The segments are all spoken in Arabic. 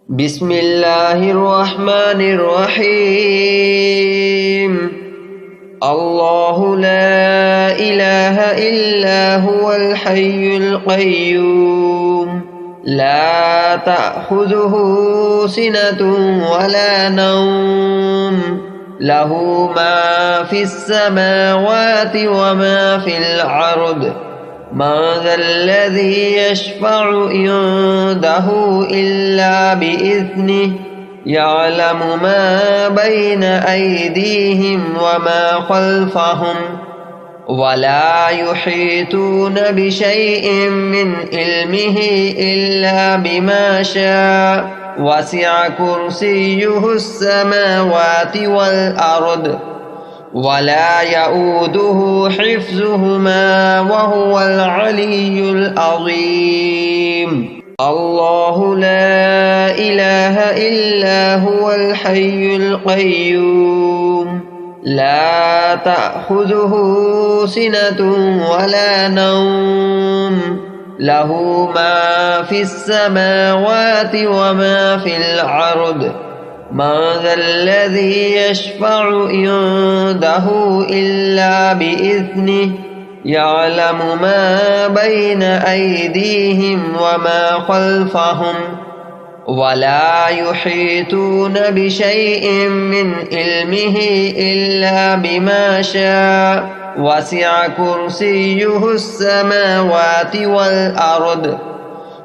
بسم الله الرحمن الرحيم. الله لا إله إلا هو الحي القيوم لا تأخذه سنة ولا نوم له ما في السماوات وما في الأرض من ذا الذي يشفع عنده إلا بإذنه يعلم ما بين أيديهم وما خلفهم ولا يحيطون بشيء من علمه إلا بما شاء وسع كرسيه السماوات والأرض ولا يؤوده حفظهما وهو العلي العظيم. الله لا إله إلا هو الحي القيوم لا تأخذه سنة ولا نوم له ما في السماوات وما في الأرض من ذا الذي يشفع عنده إلا بإذنه يعلم ما بين أيديهم وما خلفهم ولا يحيطون بشيء من علمه إلا بما شاء وسع كرسيه السماوات والأرض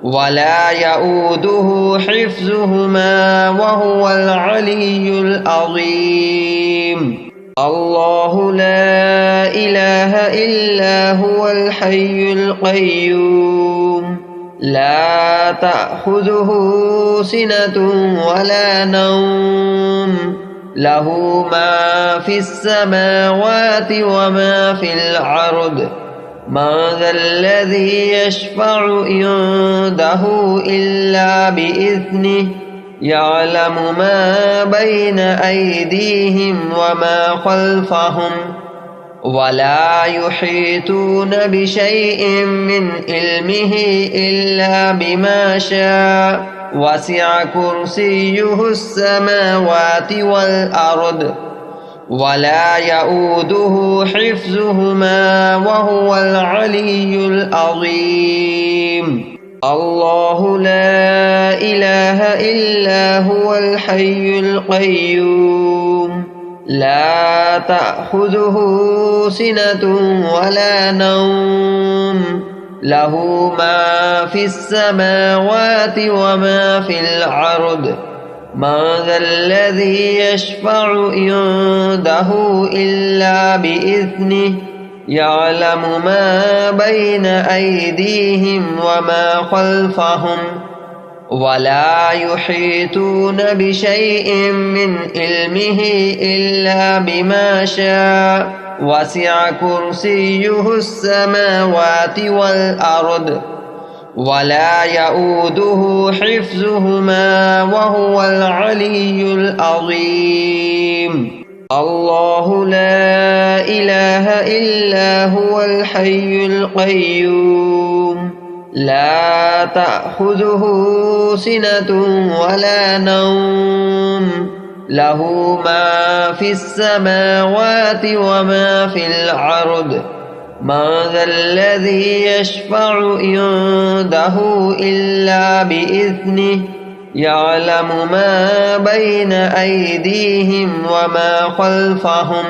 ولا يؤوده حفظهما وهو العلي العظيم. الله لا إله إلا هو الحي القيوم لا تأخذه سنة ولا نوم له ما في السماوات وما في الأرض من ذا الذي يشفع عنده إلا بإذنه يعلم ما بين أيديهم وما خلفهم ولا يحيطون بشيء من علمه إلا بما شاء وسع كرسيه السماوات والأرض ولا يؤوده حفظهما وهو العلي العظيم. الله لا إله إلا هو الحي القيوم لا تأخذه سنة ولا نوم له ما في السماوات وما في الأرض من ذا الذي يشفع عنده إلا بإذنه يعلم ما بين أيديهم وما خلفهم ولا يحيطون بشيء من علمه إلا بما شاء وسع كرسيه السماوات والأرض ولا يؤوده حفظهما وهو العلي العظيم. الله لا إله إلا هو الحي القيوم لا تأخذه سنة ولا نوم له ما في السماوات وما في الأرض من ذا الذي يشفع عنده إلا بإذنه يعلم ما بين أيديهم وما خلفهم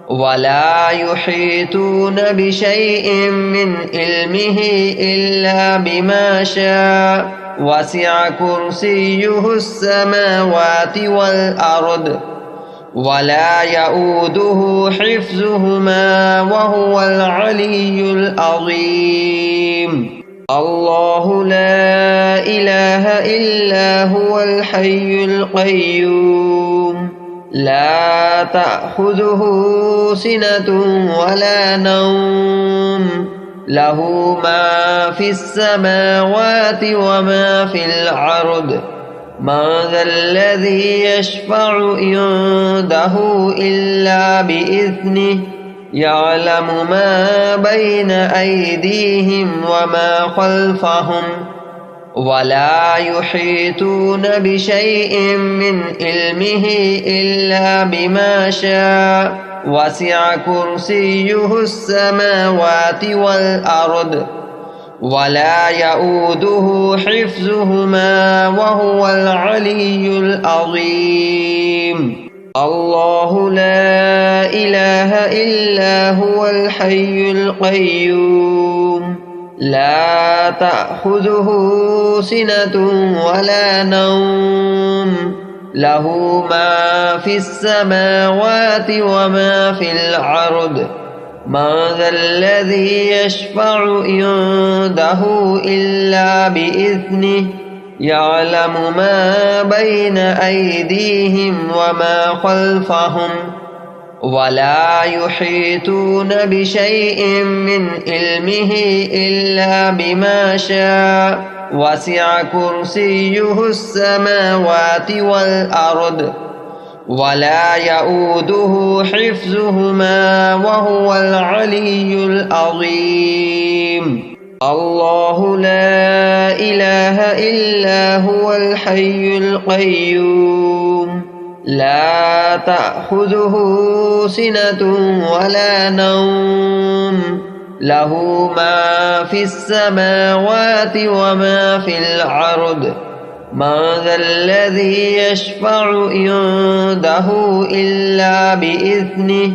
ولا يحيطون بشيء من علمه إلا بما شاء وسع كرسيه السماوات والأرض ولا يؤوده حفظهما وهو العلي العظيم. الله لا إله إلا هو الحي القيوم لا تأخذه سنة ولا نوم له ما في السماوات وما في الأرض من ذا الذي يشفع عنده إلا بإذنه يعلم ما بين أيديهم وما خلفهم ولا يحيطون بشيء من علمه إلا بما شاء وسع كرسيه السماوات والأرض ولا يؤوده حفظهما وهو العلي العظيم الله لا إله إلا هو الحي القيوم لا تأخذه سنة ولا نوم له ما في السماوات وما في الأرض من ذا الذي يشفع عنده إلا بإذنه يعلم ما بين أيديهم وما خلفهم ولا يحيطون بشيء من علمه إلا بما شاء وسع كرسيه السماوات والأرض ولا يؤوده حفظهما وهو العلي العظيم الله لا إله إلا هو الحي القيوم لا تأخذه سنة ولا نوم له ما في السماوات وما في الأرض من ذا الذي يشفع عنده إلا بإذنه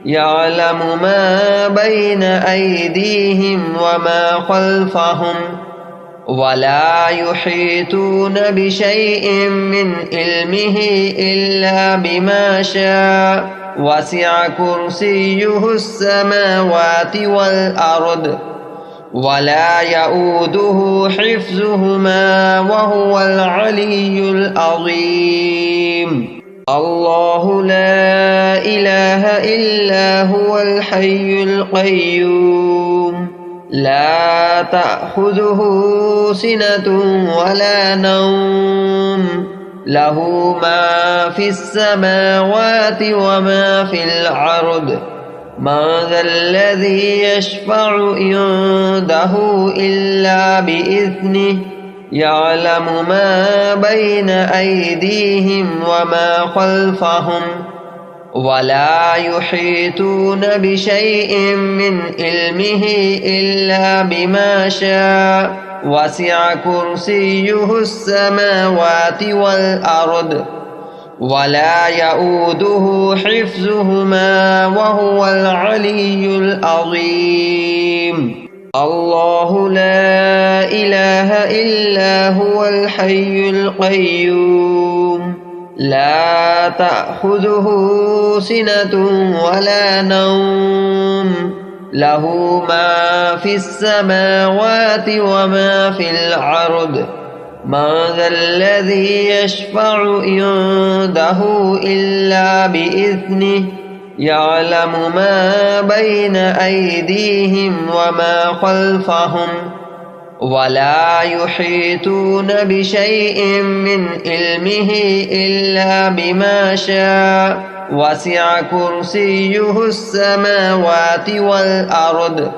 يعلم ما بين أيديهم وما خلفهم ولا يحيطون بشيء من علمه إلا بما شاء وسع كرسيه السماوات والأرض ولا يؤوده حفظهما وهو العلي العظيم الله لا إله إلا هو الحي القيوم لا تأخذه سنة ولا نوم له ما في السماوات وما في الأرض من ذا الذي يشفع عنده إلا بإذنه يعلم ما بين أيديهم وما خلفهم ولا يحيطون بشيء من علمه إلا بما شاء وسع كرسيه السماوات والأرض ولا يؤوده حفظهما وهو العلي العظيم الله لا إله إلا هو الحي القيوم لا تأخذه سنة ولا نوم له ما في السماوات وما في الأرض من ذا الذي يشفع عنده إلا بإذنه يعلم ما بين أيديهم وما خلفهم ولا يحيطون بشيء من علمه إلا بما شاء وسع كرسيه السماوات والأرض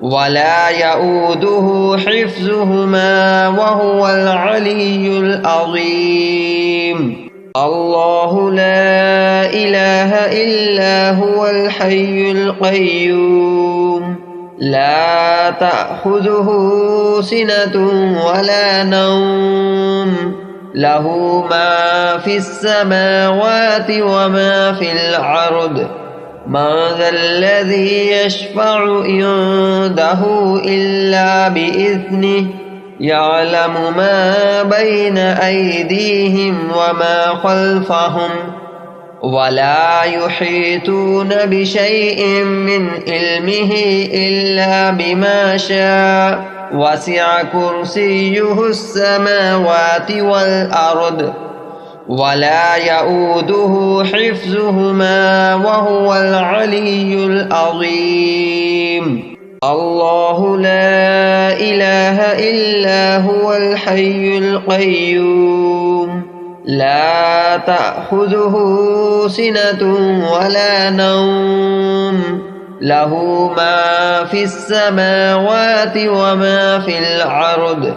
ولا يؤوده حفظهما وهو العلي العظيم الله لا إله إلا هو الحي القيوم لا تأخذه سنة ولا نوم له ما في السماوات وما في الأرض من ذا الذي يشفع عنده إلا بإذنه يعلم ما بين أيديهم وما خلفهم ولا يحيطون بشيء من علمه إلا بما شاء وسع كرسيه السماوات والأرض ولا يؤوده حفظهما وهو العلي العظيم الله لا إله إلا هو الحي القيوم لا تأخذه سنة ولا نوم له ما في السماوات وما في الأرض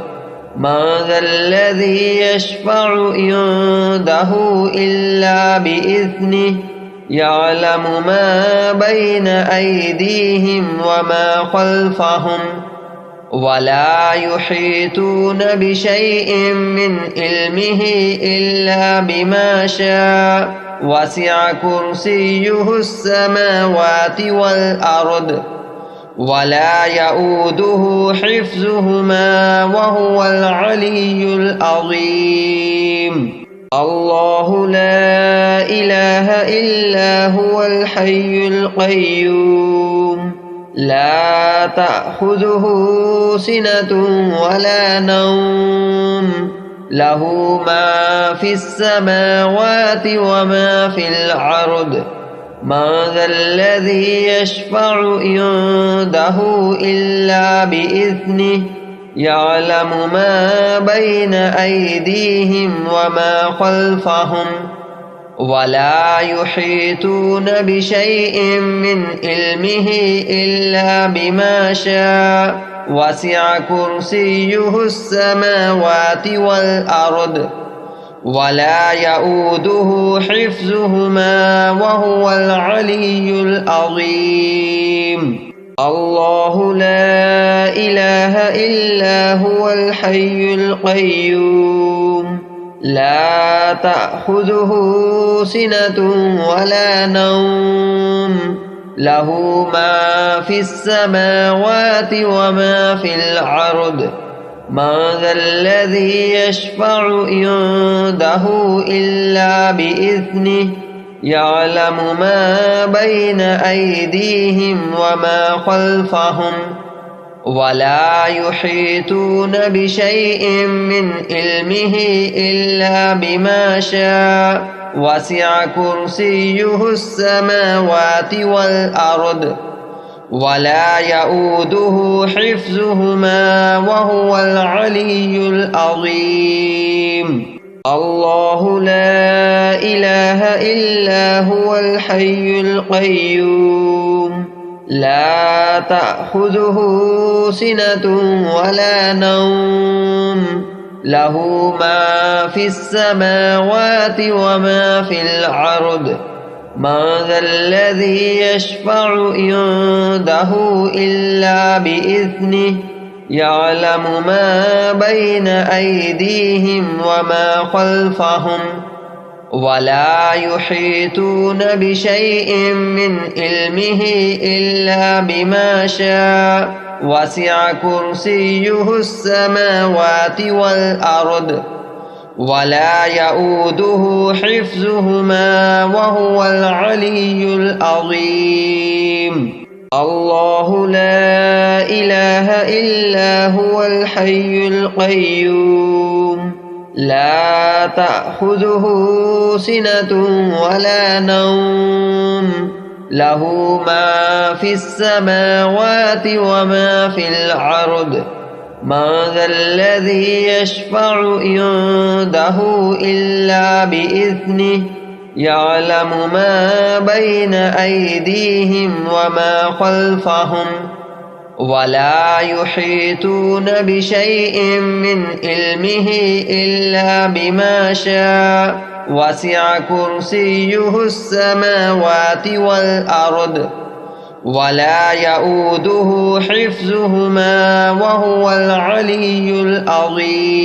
من ذا الذي يشفع عنده إلا بإذنه يعلم ما بين أيديهم وما خلفهم ولا يحيطون بشيء من علمه إلا بما شاء وسع كرسيه السماوات والأرض ولا يؤوده حفظهما وهو العلي العظيم. الله لا إله إلا هو الحي القيوم لا تأخذه سنة ولا نوم له ما في السماوات وما في الأرض من ذا الذي يشفع عنده إلا بإذنه يعلم ما بين أيديهم وما خلفهم ولا يحيطون بشيء من علمه إلا بما شاء وسع كرسيه السماوات والأرض ولا يؤوده حفظهما وهو العلي العظيم. الله لا إله إلا هو الحي القيوم لا تأخذه سنة ولا نوم له ما في السماوات وما في الأرض من ذا الذي يشفع عنده إلا بإذنه يعلم ما بين أيديهم وما خلفهم ولا يحيطون بشيء من علمه إلا بما شاء وسع كرسيه السماوات والأرض ولا يؤوده حفظهما وهو العلي العظيم. الله لا إله إلا هو الحي القيوم لا تأخذه سنة ولا نوم له ما في السماوات وما في الأرض من ذا الذي يشفع عنده إلا بإذنه يعلم ما بين أيديهم وما خلفهم ولا يحيطون بشيء من علمه إلا بما شاء وسع كرسيه السماوات والأرض ولا يؤوده حفظهما وهو العلي العظيم. الله لا إله إلا هو الحي القيوم لا تأخذه سنة ولا نوم له ما في السماوات وما في الأرض من ذا الذي يشفع عنده إلا بإذنه يعلم ما بين أيديهم وما خلفهم ولا يحيطون بشيء من علمه إلا بما شاء وسع كرسيه السماوات والأرض ولا يؤوده حفظهما وهو العلي العظيم.